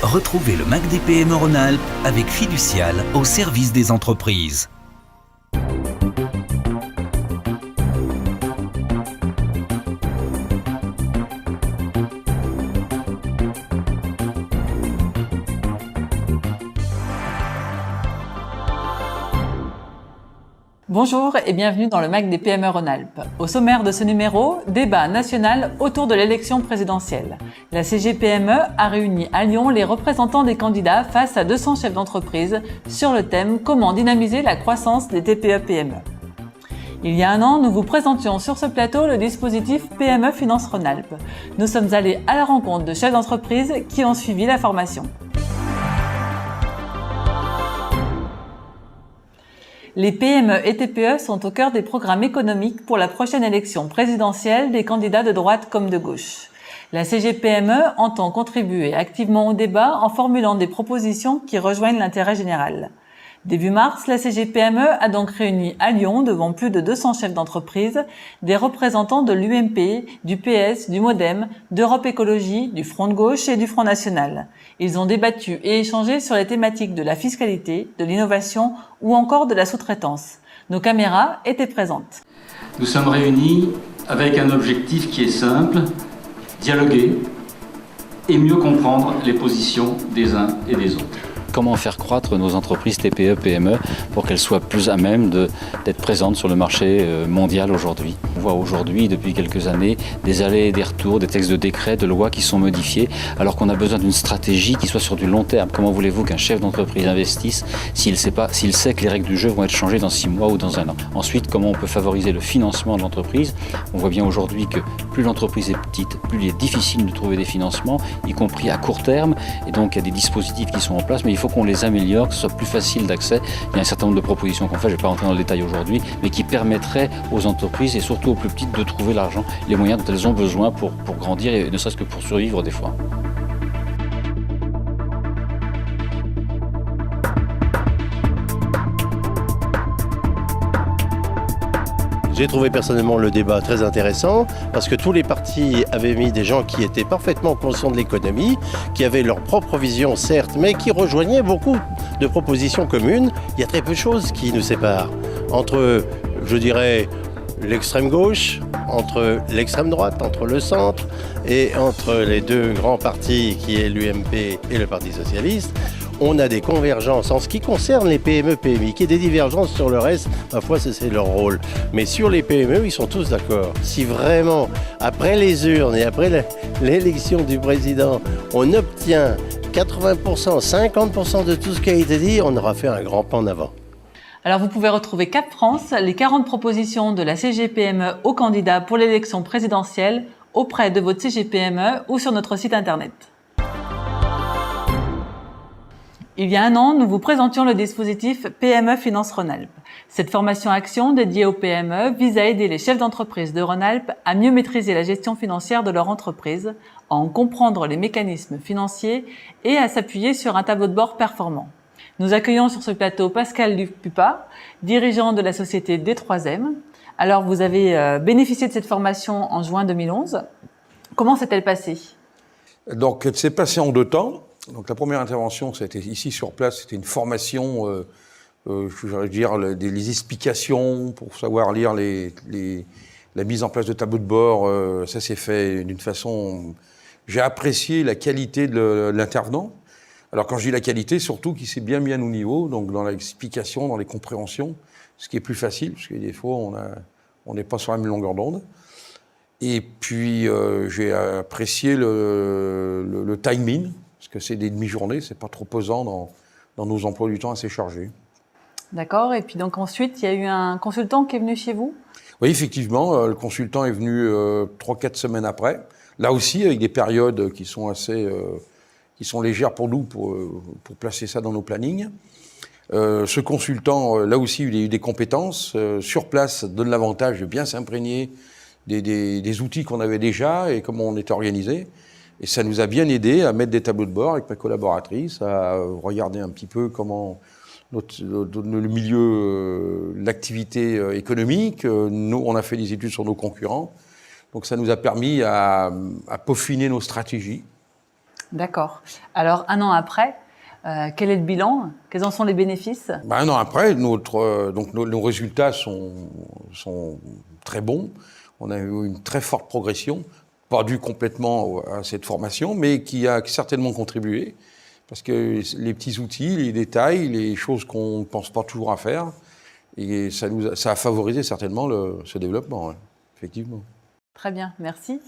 Retrouvez le MAC des PME Rhône-Alpes avec Fiducial au service des entreprises. Bonjour et bienvenue dans le MAC des PME Rhône-Alpes. Au sommaire de ce numéro, débat national autour de l'élection présidentielle. La CGPME a réuni à Lyon les représentants des candidats face à 200 chefs d'entreprise sur le thème « Comment dynamiser la croissance des TPE-PME ». Il y a un an, nous vous présentions sur ce plateau le dispositif PME Finance Rhône-Alpes. Nous sommes allés à la rencontre de chefs d'entreprise qui ont suivi la formation. Les PME et TPE sont au cœur des programmes économiques pour la prochaine élection présidentielle des candidats de droite comme de gauche. La CGPME entend contribuer activement au débat en formulant des propositions qui rejoignent l'intérêt général. Début mars, la CGPME a donc réuni à Lyon, devant plus de 200 chefs d'entreprise, des représentants de l'UMP, du PS, du MoDem, d'Europe Écologie, du Front de Gauche et du Front National. Ils ont débattu et échangé sur les thématiques de la fiscalité, de l'innovation ou encore de la sous-traitance. Nos caméras étaient présentes. Nous sommes réunis avec un objectif qui est simple, dialoguer et mieux comprendre les positions des uns et des autres. Comment faire croître nos entreprises TPE, PME pour qu'elles soient plus à même d'être présentes sur le marché mondial aujourd'hui. On voit aujourd'hui, depuis quelques années, des allers et des retours, des textes de décrets, de lois qui sont modifiés, alors qu'on a besoin d'une stratégie qui soit sur du long terme. Comment voulez-vous qu'un chef d'entreprise investisse s'il sait que les règles du jeu vont être changées dans 6 mois ou dans 1 an? Ensuite, comment on peut favoriser le financement de l'entreprise? On voit bien aujourd'hui que plus l'entreprise est petite, plus il est difficile de trouver des financements, y compris à court terme, et donc il y a des dispositifs qui sont en place, mais il faut qu'on les améliore, que ce soit plus facile d'accès. Il y a un certain nombre de propositions qu'on fait, je ne vais pas rentrer dans le détail aujourd'hui, mais qui permettraient aux entreprises et surtout aux plus petites de trouver l'argent, les moyens dont elles ont besoin pour grandir et ne serait-ce que pour survivre des fois. J'ai trouvé personnellement le débat très intéressant parce que tous les partis avaient mis des gens qui étaient parfaitement conscients de l'économie, qui avaient leur propre vision certes, mais qui rejoignaient beaucoup de propositions communes. Il y a très peu de choses qui nous séparent entre, je dirais, l'extrême gauche, entre l'extrême droite, entre le centre et entre les deux grands partis qui est l'UMP et le Parti socialiste. On a des convergences en ce qui concerne les PME-PMI, qui est des divergences sur le reste, ma foi, c'est leur rôle. Mais sur les PME, ils sont tous d'accord. Si vraiment, après les urnes et après l'élection du président, on obtient 80%, 50% de tout ce qui a été dit, on aura fait un grand pas en avant. Alors vous pouvez retrouver Cap France, les 40 propositions de la CGPME aux candidats pour l'élection présidentielle auprès de votre CGPME ou sur notre site internet. Il y a un an, nous vous présentions le dispositif PME Finance Rhône-Alpes. Cette formation action dédiée aux PME vise à aider les chefs d'entreprise de Rhône-Alpes à mieux maîtriser la gestion financière de leur entreprise, à en comprendre les mécanismes financiers et à s'appuyer sur un tableau de bord performant. Nous accueillons sur ce plateau Pascal Dupupa, dirigeant de la société D3M. Alors, vous avez bénéficié de cette formation en juin 2011. Comment s'est-elle passée? Donc, elle s'est passée en 2 temps. Donc, la première intervention, c'était ici sur place, c'était une formation, je voudrais dire, les explications pour savoir lire la mise en place de tableaux de bord. Ça s'est fait d'une façon... J'ai apprécié la qualité de l'intervenant. Alors, quand je dis la qualité, surtout qu'il s'est bien mis à nos niveaux, donc dans l'explication, dans les compréhensions, ce qui est plus facile, parce que des fois, on n'est pas sur la même longueur d'onde. Et puis, j'ai apprécié le timing, parce que c'est des demi-journées, c'est pas trop pesant dans nos emplois du temps assez chargés. D'accord, et puis donc ensuite, il y a eu un consultant qui est venu chez vous? Oui, effectivement, le consultant est venu 3-4 semaines après. Là aussi, avec des périodes qui sont qui sont légères pour nous, pour placer ça dans nos plannings. Ce consultant, là aussi, il a eu des compétences. Sur place, donne l'avantage de bien s'imprégner des outils qu'on avait déjà et comment on était organisé. Et ça nous a bien aidé à mettre des tableaux de bord avec ma collaboratrice, à regarder un petit peu comment le milieu, l'activité économique. Nous, on a fait des études sur nos concurrents. Donc ça nous a permis à peaufiner nos stratégies. D'accord. Alors, un an après, quel est le bilan? Quels en sont les bénéfices? Un an après, nos résultats sont très bons. On a eu une très forte progression, pas due complètement à cette formation, mais qui a certainement contribué. Parce que les petits outils, les détails, les choses qu'on ne pense pas toujours à faire, et ça a favorisé certainement ce développement, effectivement. Très bien, merci.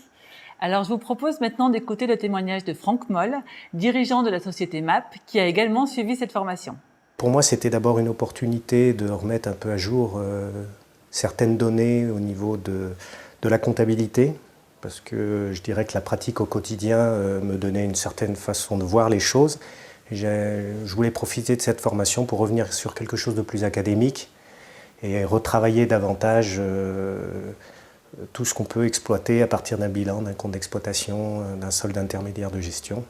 Alors, je vous propose maintenant d'écouter le témoignage de Franck Moll, dirigeant de la société MAP, qui a également suivi cette formation. Pour moi, c'était d'abord une opportunité de remettre un peu à jour certaines données au niveau de la comptabilité, parce que je dirais que la pratique au quotidien me donnait une certaine façon de voir les choses. Et je voulais profiter de cette formation pour revenir sur quelque chose de plus académique et retravailler davantage tout ce qu'on peut exploiter à partir d'un bilan, d'un compte d'exploitation, d'un solde intermédiaire de gestion.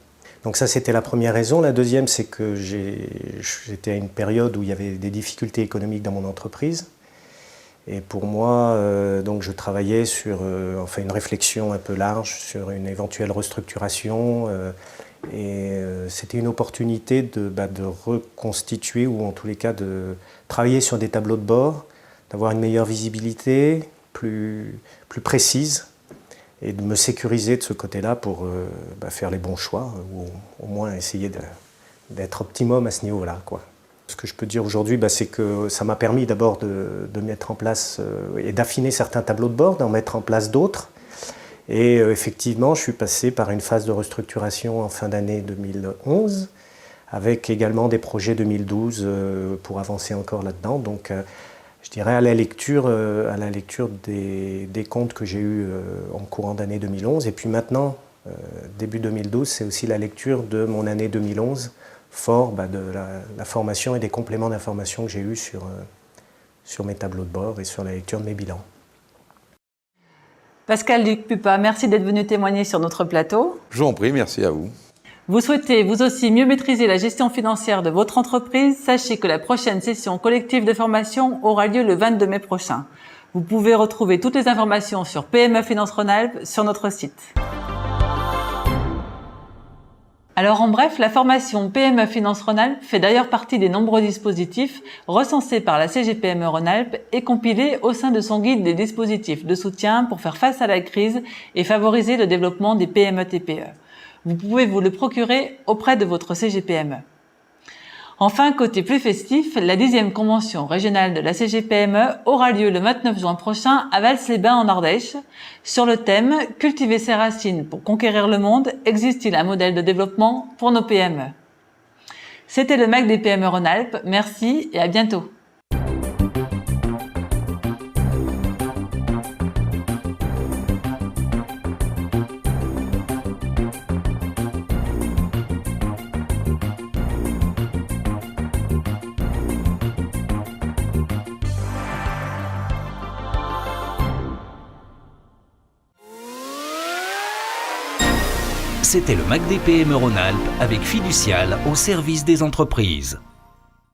Donc ça, c'était la première raison. La deuxième, c'est que j'étais à une période où il y avait des difficultés économiques dans mon entreprise. Et pour moi, donc je travaillais sur une réflexion un peu large sur une éventuelle restructuration. C'était une opportunité de reconstituer, ou en tous les cas de travailler sur des tableaux de bord, d'avoir une meilleure visibilité, plus précise, et de me sécuriser de ce côté-là pour faire les bons choix, ou au moins essayer d'être optimum à ce niveau-là, quoi. Ce que je peux dire aujourd'hui, c'est que ça m'a permis d'abord de mettre en place et d'affiner certains tableaux de bord, d'en mettre en place d'autres. Et effectivement, je suis passé par une phase de restructuration en fin d'année 2011, avec également des projets 2012 pour avancer encore là-dedans. Donc, je dirais à la lecture des comptes que j'ai eus en courant d'année 2011. Et puis maintenant, début 2012, c'est aussi la lecture de mon année 2011, fort de la formation et des compléments d'information que j'ai eus sur mes tableaux de bord et sur la lecture de mes bilans. Pascal Duc-Pupa, merci d'être venu témoigner sur notre plateau. Je vous en prie, merci à vous. Vous souhaitez vous aussi mieux maîtriser la gestion financière de votre entreprise? Sachez que la prochaine session collective de formation aura lieu le 22 mai prochain. Vous pouvez retrouver toutes les informations sur PME Finance Rhône-Alpes sur notre site. Alors en bref, la formation PME Finance Rhône-Alpes fait d'ailleurs partie des nombreux dispositifs recensés par la CGPME Rhône-Alpes et compilés au sein de son guide des dispositifs de soutien pour faire face à la crise et favoriser le développement des PME-TPE. Vous pouvez vous le procurer auprès de votre CGPME. Enfin, côté plus festif, la 10e convention régionale de la CGPME aura lieu le 29 juin prochain à Vals-les-Bains en Ardèche, sur le thème « Cultiver ses racines pour conquérir le monde, existe-t-il un modèle de développement pour nos PME ?» C'était le MAC des PME Rhône-Alpes, merci et à bientôt. C'était le MAC des PME Rhône-Alpes avec Fiducial au service des entreprises.